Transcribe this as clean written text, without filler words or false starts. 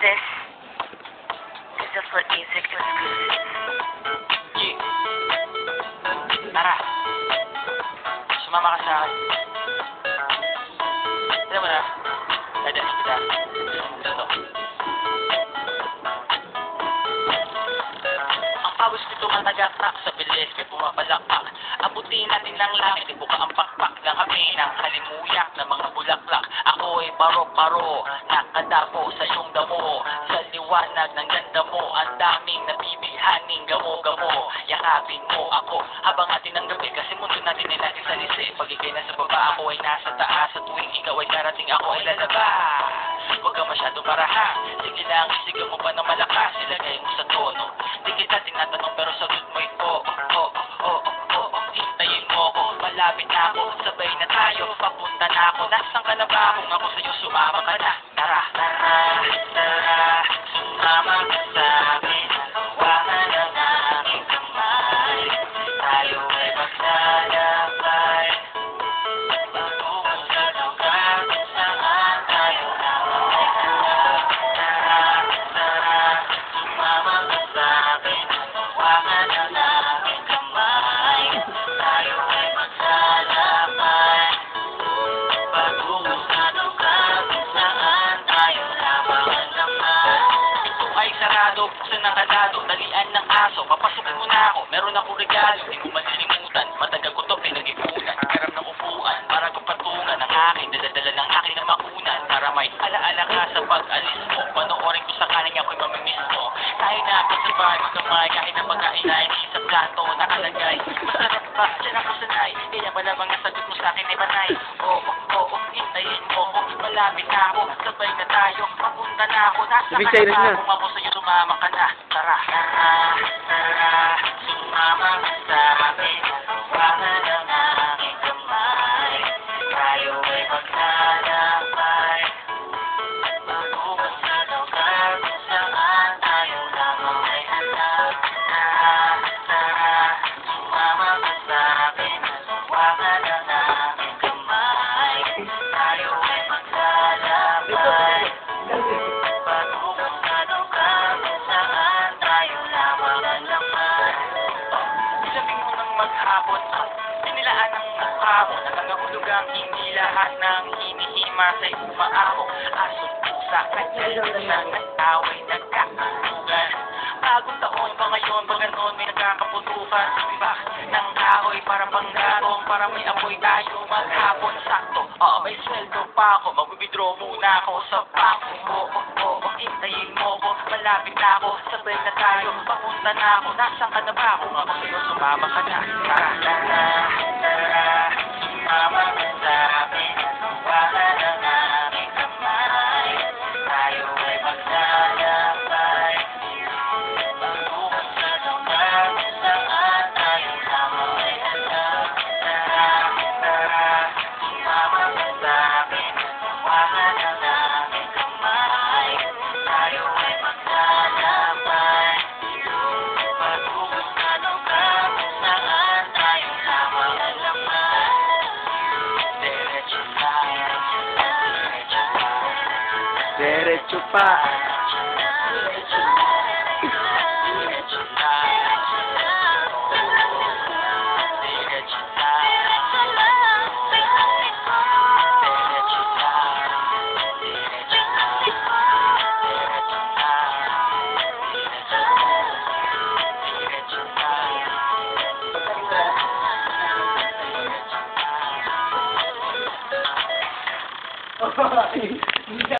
This is the Flip Music exclusive. Yeah. Tara. Sumama ka sa akin. Alam mo na, dadalhin kita. Gusto to. Ang pawis nito matagaktak sa bilis may pumapalakpak. Abutin natin lang langit, ibuka ang pakpak ng kami ng kalimuyak ng mga bulaklak. Ako'y paro-paro, nakadapo sa iyong damo. Sa liwanag ng ganda mo, ang daming nabibilhaning gamo-gamo. Yakapin mo ako habang atin ang gabi, kasi mundo natin ay lagi sa lisi. Pag ikay nasa baba, ako ay nasa taas. At tuwing ikaw ay darating, ako ay lalabas. Huwag ka masyadong marahang, sige lang, isigaw mo pa ng malakas. Ilagay mo sa tono, di kita tinatanong pero sagot mo'y hintayin mo ako, malapit na ako, sabay na tayo, papunta na ako. Nasaan ka na ba? Kung ako sa'yo, sumama ka na. Tara, tara, tara, sumama ka sa akin. Hawakan ang aking kamay, tayo ay maglalakbay. Patungo sa lugar kung saan tayo lamang ay hanap. Tara, tara, sumama ka sa akin. Hawakan ang aking kamay, tayo ay maglalakbay. Patungo sa lugar kung saan tayo lamang ay hanap. Ito ay sarado, buksan ng kadado, dalian ng aso, papasukin mo na ako. Meron akong regalo, di mo malilimutan. Matagal ko to pinag-ipunan, karap ng upuan, para kong patungan ang aking daladala ng aking na makunan. Para may alaala ka sa pag-alis mo, panoorin ko sa kanin ako'y mamimiss mo. Tayo na kasabay, magkamay, kahit na pagkain ay hindi sa plato nakalagay. Masarap ba? Diyan ako sanay, kaya pala mga sagot mo sa akin ay panay. Oo, hintayin mo ko, malapit na ako, sabay na tayo, papunta na ako. Nasa ka na ba? Kung ako sa'yo, sumama ka na. Tara, tara, tara, sumama ka sa akin. Hawakan ang aking kamay, tayo ay maglalakbay. Patungo sa lugar kung saan tayo lamang ay hanap. Tara, tara, sumama ka sa akin. Hawakan ang aking kamay, tayo ay maglalakbay. Patungo sa lugar kung saan tayo lamang ay hanap. Sabi mo nang maghapon, sinilaan ng mukha mo, nangangahulugang hindi lahat ng hinihima sa'y umaako. Aso pusa, kanyang na nag-away, nagkakatugan. Bagong taon ba ngayon, ba ganon may nagkakaputukan? Sibak ng kahoy para panggatong, para may apoy tayo maghapon. Sakto, may sweldo pa ako, mag-withdraw muna ako sa bangko. Hintayin mo ko, malapit na ako, sabay na tayo, papunta na ako. Nasaan ka na ba? Kung ako sa'yo, sumama ka na. Tara, tara, tara, sumama ka sa akin. Hawakan ang aking kamay, tayo ay maglalakbay. Patungo sa lugar kung saan tayo lamang ay hanap. Tara, tara, sumama ka sa akin. Hawakan ang aking kamay, tayo ay maglalakbay. Patungo sa lugar kung saan tayo lamang ay hanap. Diretso tayo, diretso tayo, Derecho pa. diretso tayo, diretso tayo, diretso tayo, diretso tayo, diretso tayo.